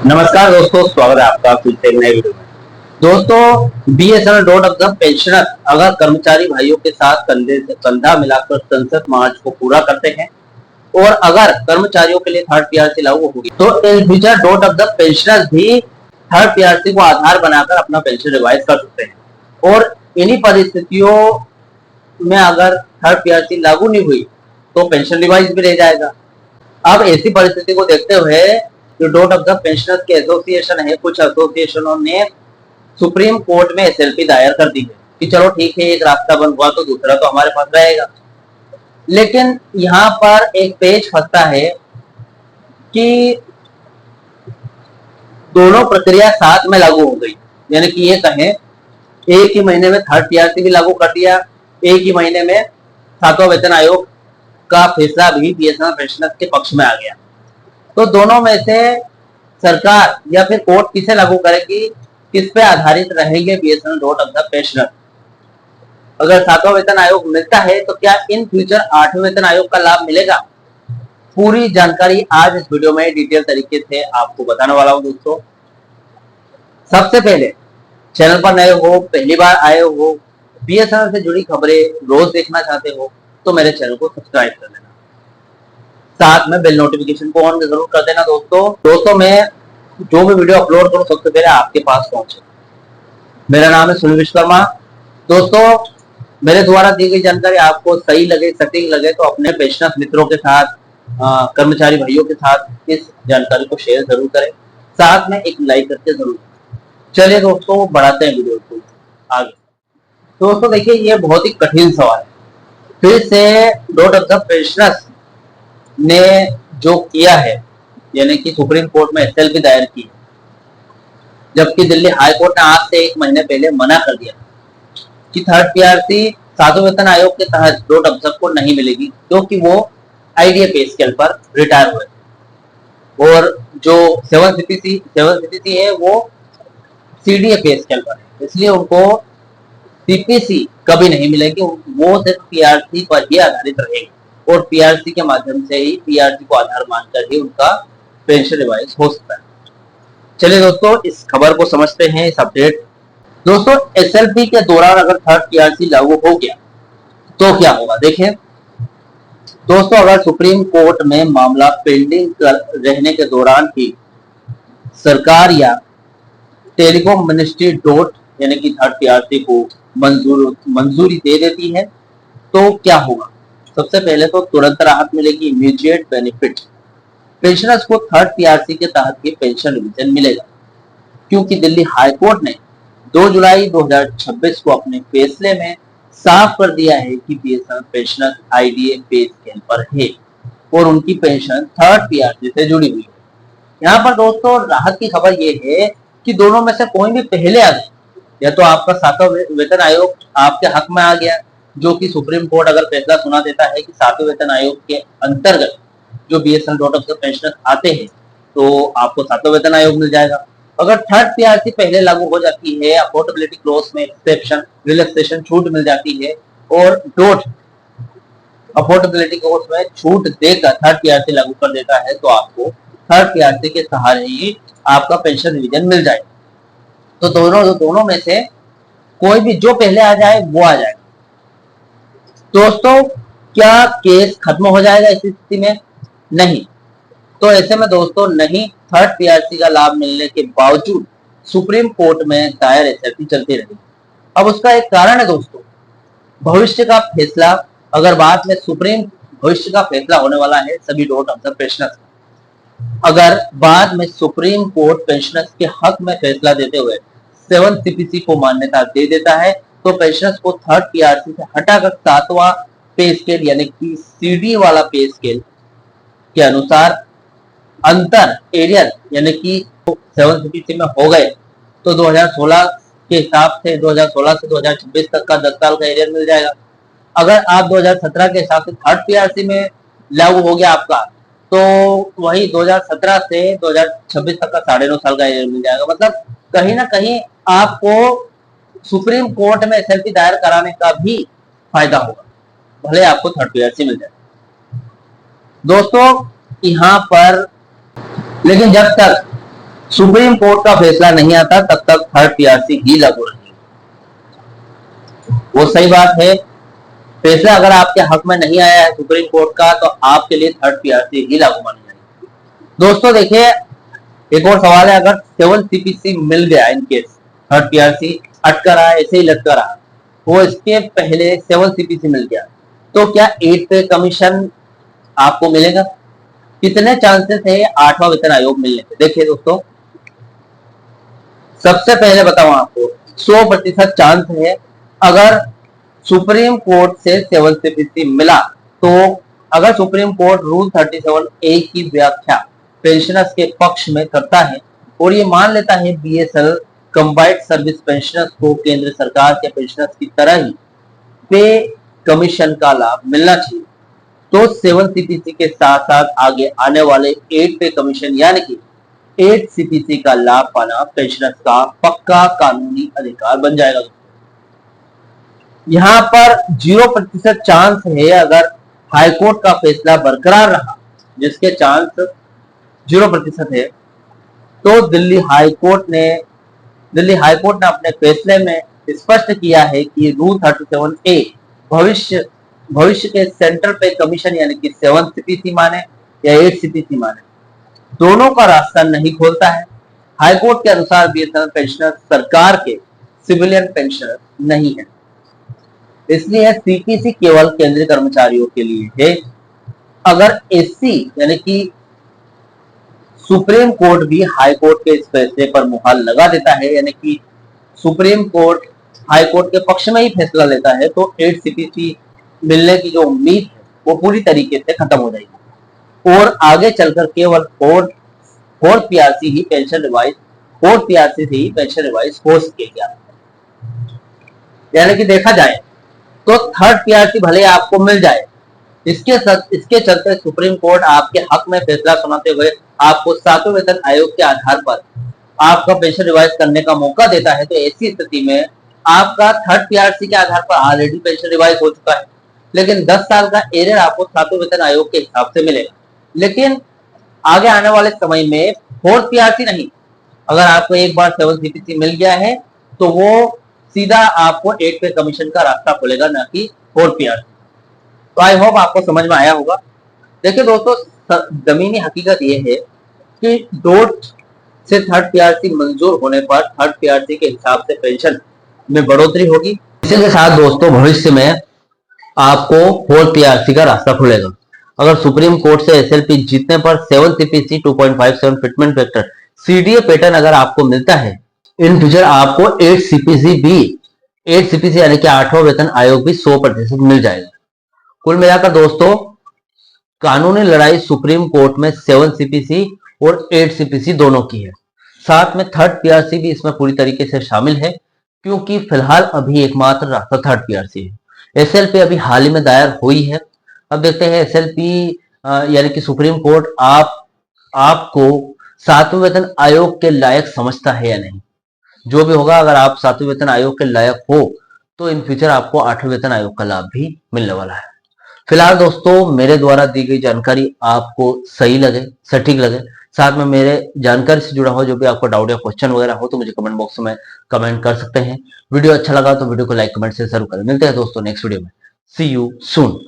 नमस्कार दोस्तों, स्वागत है आपका फिर से एक नए वीडियो में। दोस्तों, BSNL dot of the pensioner अगर कर्मचारी भाइयों के साथ कंधे से कंधा मिलाकर 67 मार्च को पूरा करते हैं और अगर कर्मचारियों के लिए थर्ड पीआरसी लागू होगी तो in future dot of the pensioner भी थर्ड पीआरसी को आधार बनाकर अपना पेंशन रिवाइज कर सकते हैं। और इन्हीं परिस्थितियों में अगर थर्ड पीआरसी लागू नहीं हुई तो पेंशन रिवाइज भी रह जाएगा। अब ऐसी परिस्थिति को देखते हुए जो डॉट ऑफ द पेंशनर्स के एसोसिएशन है, कुछ एसोसिएशनों ने सुप्रीम कोर्ट में एसएलपी दायर कर दी है कि चलो ठीक है, एक रास्ता बंद हुआ तो दूसरा तो हमारे पास रहेगा। लेकिन यहाँ पर एक पेच फंसता है कि दोनों प्रक्रिया साथ में लागू हो गई। यानी कि ये कहें एक ही महीने में थर्ड पीआरसी भी लागू कर दिया, एक ही महीने में सातवां वेतन आयोग का फैसला भी बीएसएनएल पेंशनर्स के पक्ष में आ गया। तो दोनों में से सरकार या फिर कोर्ट किसे लागू करेगी, किस पे आधारित रहेंगे BSNL dot of the pensioner. अगर सातवां वेतन आयोग मिलता है तो क्या इन फ्यूचर आठवें वेतन आयोग का लाभ मिलेगा? पूरी जानकारी आज इस वीडियो में डिटेल तरीके से आपको बताने वाला हूं। दोस्तों, सबसे पहले चैनल पर नए हो, पहली बार आए हो, बीएसएनएल से जुड़ी खबरें रोज देखना चाहते हो तो मेरे चैनल को सब्सक्राइब कर देना, साथ में बेल नोटिफिकेशन को ऑन जरूर कर देना। दोस्तों मैं जो भी वीडियो अपलोड करूं सबसे पहले आपके पास पहुंचे। मेरा नाम है सुनील विश्वकर्मा। दोस्तों, मेरे द्वारा दी गई जानकारी आपको सही लगे, सटीक लगे तो अपने पेंशनर्स मित्रों के साथ, कर्मचारी भाइयों के साथ इस जानकारी को शेयर जरूर करें, साथ में एक लाइक करके जरूर। चलिए दोस्तों, बढ़ाते हैं वीडियो को आगे। दोस्तों देखिए, ये बहुत ही कठिन सवाल है। फिर से डॉट ऑफ द पेंशनर्स ने जो किया है, यानी कि सुप्रीम कोर्ट में एसएलपी दायर की, जबकि दिल्ली हाई कोर्ट ने आज से एक महीने पहले मना कर दिया कि थर्ड पीआरसी सातवें वेतन आयोग के तहत डॉट ऑफ को नहीं मिलेगी, क्योंकि वो आईडीए पे स्केल पर रिटायर हुए और जो 7CPC है वो सीडीए पे स्केल पर है, इसलिए उनको सीपीसी कभी नहीं मिलेगी। वो सिर्फ पीआरसी पर ही आधारित रहेगी और पीआरसी के माध्यम से ही, पीआरसी को आधार मानकर ही उनका पेंशन रिवाइज हो सकता है। चलिए दोस्तों, इस खबर को समझते हैं, इस अपडेट। दोस्तों, एसएलपी के दौरान अगर थर्ड पीआरसी लागू हो गया तो क्या होगा, देखें। दोस्तों, अगर सुप्रीम कोर्ट में मामला पेंडिंग रहने के दौरान ही सरकार या टेलीकॉम मिनिस्ट्री डॉट यानी कि थर्ड पीआरसी को मंजूरी दे देती है तो क्या होगा? सबसे पहले तो तुरंत राहत मिलेगी, इमीडिएट बेनिफिट। पेंशनर्स को थर्ड पीआरसी के तहत ही पेंशन रिवीजन मिलेगा, क्योंकि दिल्ली हाई कोर्ट ने 2 जुलाई 2026 को अपने फैसले में साफ कर दिया है कि बीएसएनएल पेंशनर्स आईडीए पे स्केल पर है और उनकी पेंशन थर्ड पीआरसी से जुड़ी हुई है। यहाँ पर दोस्तों राहत की खबर ये है कि दोनों में से कोई भी पहले आ जाए, या तो आपका सातवां वेतन आयोग आपके हक में आ गया, जो कि सुप्रीम कोर्ट अगर फैसला सुना देता है कि सातवें वेतन आयोग के अंतर्गत जो BSNL dot of the pensioner आते हैं तो आपको सातवां वेतन आयोग मिल जाएगा। अगर थर्ड पीआरसी पहले लागू हो जाती है, अफोर्डेबिलिटी क्लॉज में एक्सेप्शन, रिलैक्सेशन, छूट मिल जाती है और डॉट अफोर्डेबिलिटी क्लॉज में छूट देकर थर्ड पीआरसी लागू कर देता है तो आपको थर्ड पीआरसी के सहारे ही आपका पेंशन रिवीजन मिल जाएगा। तो दोनों में से कोई भी जो पहले आ जाए वो आ जाएगा। दोस्तों, क्या केस खत्म हो जाएगा इस स्थिति में? नहीं। तो ऐसे में दोस्तों नहीं, थर्ड पीआरसी का लाभ मिलने के बावजूद सुप्रीम कोर्ट में दायर एसएलपी चलती रहेगी। अब उसका एक कारण है दोस्तों, भविष्य का फैसला। अगर बाद में भविष्य का फैसला होने वाला है सभी डॉट ऑफ द पेंशनर्स, अगर बाद में सुप्रीम कोर्ट पेंशनर्स के हक में फैसला देते हुए 7CPC को मान्यता दे देता है तो पेंशनर्स को थर्ड पीआरसी से हटाकर सातवां पे स्केल यानी कि सीडी वाला पे स्केल के अनुसार अंतर एरियर यानी कि 7CPC में हो गए तो 2016 के हिसाब से 2016 से 2026 तक का 10 साल का एरियर मिल जाएगा। अगर आप 2017 के हिसाब से थर्ड पीआरसी में लागू हो गया आपका तो वही 2017 से 2026 तक का 9.5 साल का एरियर मिल जाएगा। मतलब कहीं ना कहीं आपको सुप्रीम कोर्ट में एसएलपी दायर कराने का भी फायदा होगा, भले आपको थर्ड पीआरसी मिल जाए। दोस्तों यहाँ पर लेकिन जब तक सुप्रीम कोर्ट का फैसला नहीं आता तब तक थर्ड पीआरसी ही लागू रहेगी। वो सही बात है, फैसला अगर आपके हक में नहीं आया है सुप्रीम कोर्ट का तो आपके लिए थर्ड पीआरसी ही लागू मानी जाएगी। दोस्तों देखिए, एक और सवाल है, अगर 7 सीपीसी मिल गया इन केस, थर्ड पीआरसी अटका रहा, ऐसे ही लटका रहा, वो इसके पहले 7 सीपीसी मिल गया, तो क्या 8 पे कमीशन आपको मिलेगा? कितने चांसेस है 8वां वेतन आयोग मिलने के? देखिए दोस्तों, सबसे पहले बताऊं आपको, 100% चांस है। अगर सुप्रीम कोर्ट से 7 सीपीसी मिला तो अगर सुप्रीम कोर्ट रूल 37A की व्याख्या पेंशनर्स के पक्ष में करता है और ये मान लेता है बीएसएल कंबाइंड सर्विस पेंशनर्स को केंद्र सरकार के पेंशनर्स की तरह ही पे कमीशन का लाभ मिलना चाहिए, तो 7 सीपीसी के साथ साथ आगे आने वाले 8 पे कमीशन यानी कि 8 सीपीसी का लाभ पाना पेंशनर्स का पक्का कानूनी अधिकार बन जाएगा। यहाँ पर 0% चांस है, अगर हाईकोर्ट का फैसला बरकरार रहा, जिसके चांस 0% है, तो दिल्ली हाईकोर्ट ने अपने फैसले में स्पष्ट किया है कि रूल 37A भविष्य के सेंट्रल पे कमीशन यानी कि 7 सीपीसी माने या 8 सीपीसी माने, दोनों का रास्ता नहीं खोलता है। हाईकोर्ट के अनुसार बीएसएनएल पेंशनर सरकार के सिविलियन पेंशनर नहीं है, इसलिए सीपीसी केवल केंद्रीय कर्मचारियों के लिए है। अगर एससी यानी कि सुप्रीम कोर्ट भी हाई कोर्ट के इस फैसले पर मुहर लगा देता है, यानी कि सुप्रीम कोर्ट हाई कोर्ट के पक्ष में ही फैसला लेता है, तो 8 सीपीसी मिलने की जो उम्मीद है वो पूरी तरीके से खत्म हो जाएगी और आगे चलकर केवल फोर्थ पीआरसी ही पेंशन रिवाइज हो सकेगा। यानी कि देखा जाए तो थर्ड पीआरसी भले आपको मिल जाए, इसके चलते सुप्रीम कोर्ट आपके हक में फैसला सुनाते हुए आपको 7वें वेतन आयोग के आधार पर आपका पेंशन रिवाइज करने का मौका देता है, तो ऐसी स्थिति में आपका थर्ड पीआरसी के आधार पर ऑलरेडी पेंशन रिवाइज हो चुका है, लेकिन 10 साल का एरियर आपको 7वें वेतन आयोग के हिसाब से मिलेगा। लेकिन आगे आने वाले समय में फोर्थ पीआरसी नहीं, अगर आपको एक बार 7 सीपीसी मिल गया है तो वो सीधा आपको 8 पे कमीशन का रास्ता खुलेगा, ना कि 4 पीआरसी। तो आई होप आपको समझ में आया होगा। देखिए दोस्तों, जमीनी हकीकत ये है कि डोट से थर्ड पीआरसी मंजूर होने पर थर्ड पीआरसी के हिसाब से पेंशन में बढ़ोतरी होगी। इसी के साथ दोस्तों भविष्य में आपको 4 पीआरसी का रास्ता खुलेगा। अगर सुप्रीम कोर्ट से एसएलपी जीतने पर 7 CPC 2.57 fitment factor CDA pattern अगर आपको मिलता है, इन फ्यूचर आपको 8 सीपीसी यानी कि 8वां वेतन आयोग भी 100% मिल जाएगा। कुल मिलाकर दोस्तों, कानूनी लड़ाई सुप्रीम कोर्ट में 7 सीपीसी और 8 सीपीसी दोनों की है, साथ में थर्ड पीआरसी भी इसमें पूरी तरीके से शामिल है, क्योंकि फिलहाल अभी एकमात्र रास्ता थर्ड पीआरसी है। एसएलपी अभी हाल ही में दायर हुई है, अब देखते हैं एसएलपी यानी कि सुप्रीम कोर्ट आपको 7वें वेतन आयोग के लायक समझता है या नहीं। जो भी होगा, अगर आप 7वें वेतन आयोग के लायक हो तो इन फ्यूचर आपको 8वें वेतन आयोग का लाभ भी मिलने वाला है। फिलहाल दोस्तों, मेरे द्वारा दी गई जानकारी आपको सही लगे, सटीक लगे, साथ में मेरे जानकारी से जुड़ा हो जो भी आपको डाउट या क्वेश्चन वगैरह हो तो मुझे कमेंट बॉक्स में कमेंट कर सकते हैं। वीडियो अच्छा लगा तो वीडियो को लाइक कमेंट से जरूर करें। मिलते हैं दोस्तों नेक्स्ट वीडियो में। सी यू सून।